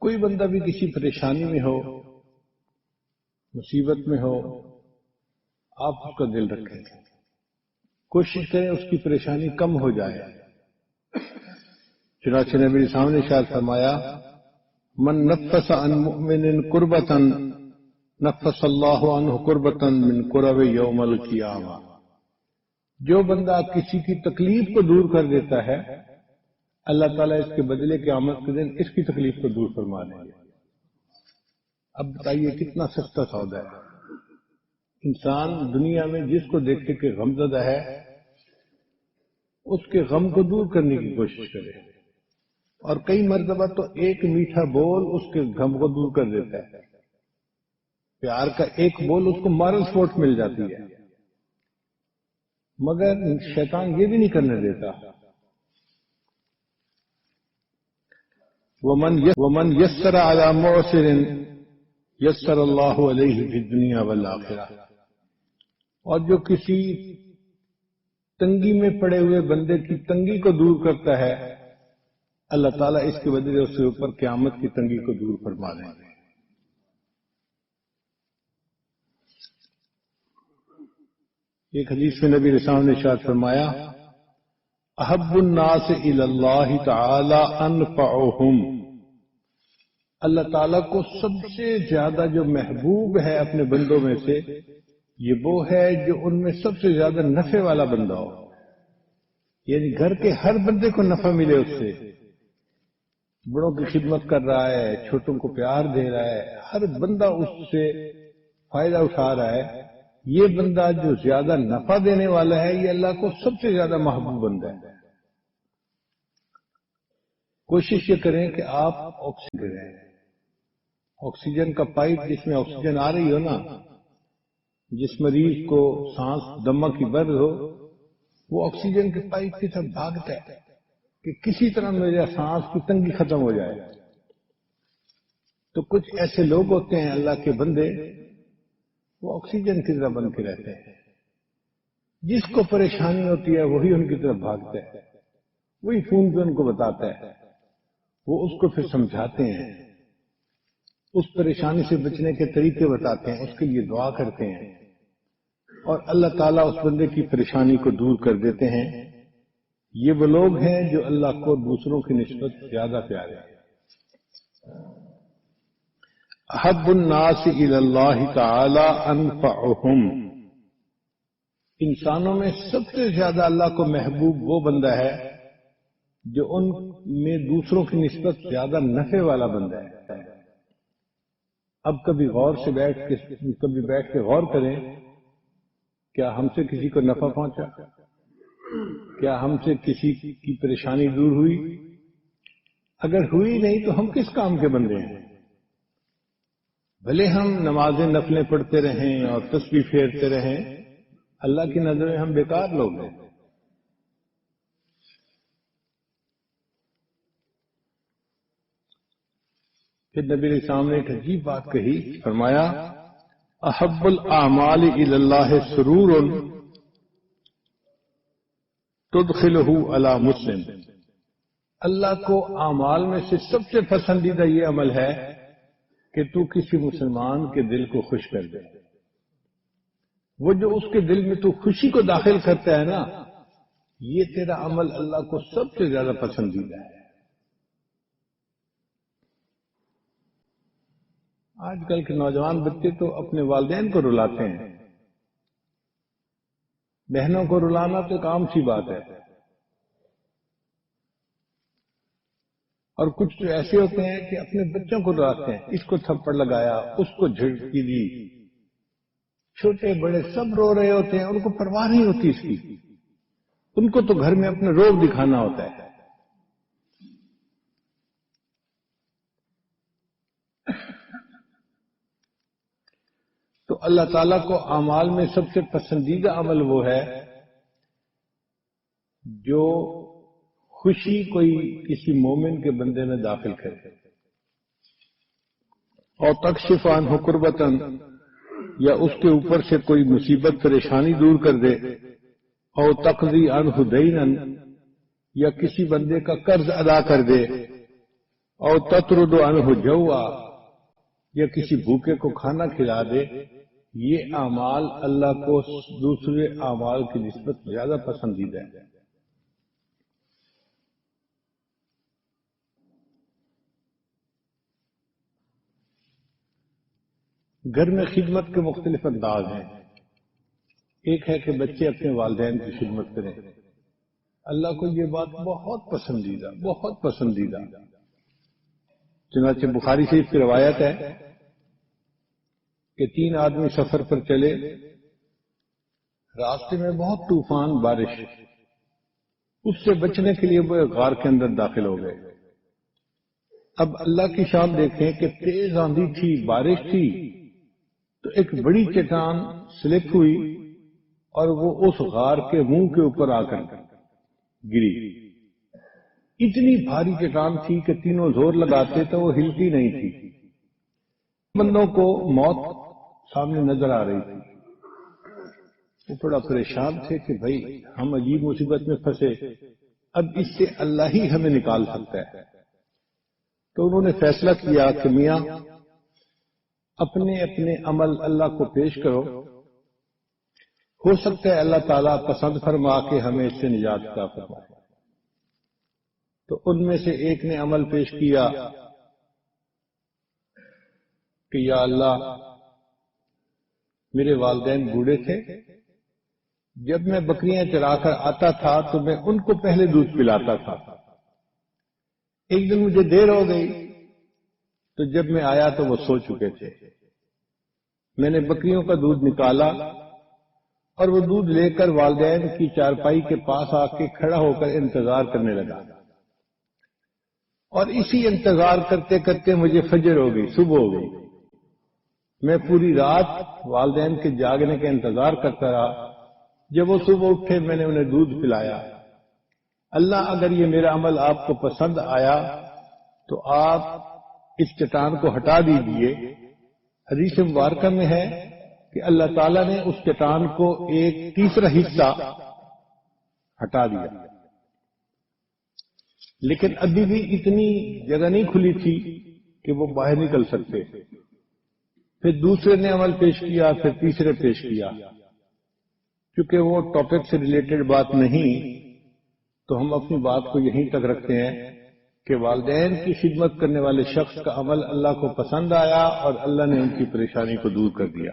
کوئی بندہ بھی کسی پریشانی میں ہو، مصیبت میں ہو، آپ اس کا دل رکھیں، کوشش کریں اس کی پریشانی کم ہو جائے۔ چنانچہ نبی اسلام نے ارشاد فرمایا، من نفس عن مؤمن کربۃ نفس اللہ عنہ کربۃ من کرب یوم القیامہ، جو بندہ کسی کی تکلیف کو دور کر دیتا ہے اللہ تعالیٰ اس کے بدلے قیامت کے دن اس کی تکلیف کو دور فرما دیں گے۔ اب بتائیے کتنا سستا سودا ہے۔ انسان دنیا میں جس کو دیکھے کہ غمزدہ ہے اس کے غم کو دور کرنے کی کوشش کرے، اور کئی مرتبہ تو ایک میٹھا بول اس کے غم کو دور کر دیتا ہے۔ پیار کا ایک بول اس کو مارل سپورٹ مل جاتی ہے، مگر شیطان یہ بھی نہیں کرنے دیتا۔ ومن یسر علی معسر یسر اللہ علیہ فی الدنیا والآخرہ، اور جو کسی تنگی میں پڑے ہوئے بندے کی تنگی کو دور کرتا ہے اللہ تعالیٰ اس کے بدلے اس کے اوپر قیامت کی تنگی کو دور فرما دیں گے۔ ایک حدیث میں نبی رسول نے ارشاد فرمایا، احب الناس الی اللہ تعالی انفعہم، اللہ تعالیٰ کو سب سے زیادہ جو محبوب ہے اپنے بندوں میں سے یہ وہ ہے جو ان میں سب سے زیادہ نفع والا بندہ ہو، یعنی گھر کے ہر بندے کو نفع ملے اس سے، بڑوں کی خدمت کر رہا ہے، چھوٹوں کو پیار دے رہا ہے، ہر بندہ اس سے فائدہ اٹھا رہا ہے، یہ بندہ جو زیادہ نفع دینے والا ہے یہ اللہ کو سب سے زیادہ محبوب بندہ ہے۔ کوشش یہ کریں کہ آپ آکسیجن کا پائپ جس میں آکسیجن آ رہی ہو نا، جس مریض کو سانس دمہ کی برد ہو وہ آکسیجن کے پائپ کی طرف بھاگتا ہے کہ کسی طرح میرے سانس کی تنگی ختم ہو جائے۔ تو کچھ ایسے لوگ ہوتے ہیں اللہ کے بندے، وہ آکسیجن کی طرح بن کے رہتے ہیں، جس کو پریشانی ہوتی ہے وہی ان کی طرف بھاگتا ہے، وہی فون پہ ان کو بتاتا ہے، وہ اس کو پھر سمجھاتے ہیں، اس پریشانی سے بچنے کے طریقے بتاتے ہیں، اس کے لیے دعا کرتے ہیں، اور اللہ تعالیٰ اس بندے کی پریشانی کو دور کر دیتے ہیں۔ یہ وہ لوگ ہیں جو اللہ کو دوسروں کی نسبت زیادہ پیارے ہیں۔ احب الناس الی اللہ تعالی انفعہم، انسانوں میں سب سے زیادہ اللہ کو محبوب وہ بندہ ہے جو ان میں دوسروں کی نسبت زیادہ نفع والا بندہ ہے۔ اب کبھی بیٹھ کے غور کریں، کیا ہم سے کسی کو نفع پہنچا؟ کیا ہم سے کسی کی پریشانی دور ہوئی؟ اگر ہوئی نہیں تو ہم کس کام کے بندے ہیں؟ بھلے ہم نمازیں نفلیں پڑھتے رہیں اور تسبیح پھیرتے رہیں، اللہ کی نظر میں ہم بیکار لوگ ہیں۔ پھر نبی علیہ السلام نے ایک عجیب بات کہی، فرمایا احب الاعمال الی اللہ سرور تدخلہ علی مسلم، اللہ کو اعمال میں سے سب سے پسندیدہ یہ عمل ہے کہ تو کسی مسلمان کے دل کو خوش کر دے۔ وہ جو اس کے دل میں تو خوشی کو داخل کرتا ہے نا، یہ تیرا عمل اللہ کو سب سے زیادہ پسندیدہ ہے۔ آج کل کے نوجوان بچے تو اپنے والدین کو رلاتے ہیں، بہنوں کو رلانا تو ایک عام سی بات ہے، اور کچھ تو ایسے ہوتے ہیں کہ اپنے بچوں کو رلاتے ہیں، اس کو تھپڑ لگایا، اس کو جھڑکی دی، چھوٹے بڑے سب رو رہے ہوتے ہیں، ان کو پرواہ نہیں ہوتی اس کی، ان کو تو گھر میں اپنا روب دکھانا ہوتا ہے۔ تو اللہ تعالیٰ کو اعمال میں سب سے پسندیدہ عمل وہ ہے جو خوشی کوئی کسی مومن کے بندے میں داخل کرے، اور تکشف عنہ کربتاً، یا اس کے اوپر سے کوئی مصیبت پریشانی دور کر دے، اور تقضی عنہ دینا، یا کسی بندے کا قرض ادا کر دے، اور تطرد عنہ جوا، یا کسی بھوکے کو کھانا کھلا دے، یہ اعمال اللہ کو دوسرے اعمال کی نسبت زیادہ پسندیدہ ہے۔ گھر میں خدمت کے مختلف انداز ہیں۔ ایک ہے کہ بچے اپنے والدین کی خدمت کریں، اللہ کو یہ بات بہت پسندیدہ، بہت پسندیدہ۔ چنانچہ بخاری شریف کی روایت ہے کہ 3 آدمی سفر پر چلے، راستے میں بہت طوفان بارش، اس سے بچنے کے لیے وہ ایک غار کے اندر داخل ہو گئے۔ اب اللہ کی شان دیکھیں کہ تیز آندھی تھی، بارش تھی، تو ایک بڑی چٹان سلپ ہوئی اور وہ اس غار کے منہ کے اوپر آ کر گری۔ اتنی بھاری چٹان تھی کہ تینوں زور لگاتے تو وہ ہلتی نہیں تھی۔ بندوں کو موت سامنے نظر آ رہی تھی، وہ بڑا پریشان تھے کہ بھائی ہم عجیب مصیبت میں پھنسے، اب اس سے اللہ ہی ہمیں نکال سکتا ہے۔ تو انہوں نے فیصلہ کیا کہ میاں اپنے اپنے عمل اللہ کو پیش کرو، ہو سکتا ہے اللہ تعالیٰ پسند فرما کے ہمیں اس سے نجات عطا فرمائے۔ تو ان میں سے ایک نے عمل پیش کیا کہ یا اللہ، میرے والدین بوڑھے تھے، جب میں بکریاں چرا کر آتا تھا تو میں ان کو پہلے دودھ پلاتا تھا۔ ایک دن مجھے دیر ہو گئی تو جب میں آیا تو وہ سو چکے تھے۔ میں نے بکریوں کا دودھ نکالا اور وہ دودھ لے کر والدین کی چارپائی کے پاس آ کے کھڑا ہو کر انتظار کرنے لگا، اور اسی انتظار کرتے کرتے مجھے فجر ہو گئی، صبح ہو گئی۔ میں پوری رات والدین کے جاگنے کا انتظار کرتا رہا۔ جب وہ صبح اٹھے میں نے انہیں دودھ پلایا۔ اللہ، اگر یہ میرا عمل آپ کو پسند آیا تو آپ اس چٹان کو ہٹا دیجئے۔ حدیث مبارکہ میں ہے کہ اللہ تعالیٰ نے اس چٹان کو ایک تیسرا حصہ ہٹا دیا، لیکن ابھی بھی اتنی جگہ نہیں کھلی تھی کہ وہ باہر نکل سکتے۔ پھر دوسرے نے عمل پیش کیا، پھر تیسرے پیش کیا۔ کیونکہ وہ ٹاپک سے ریلیٹڈ بات نہیں، تو ہم اپنی بات کو یہیں تک رکھتے ہیں کہ والدین کی خدمت کرنے والے شخص کا عمل اللہ کو پسند آیا اور اللہ نے ان کی پریشانی کو دور کر دیا۔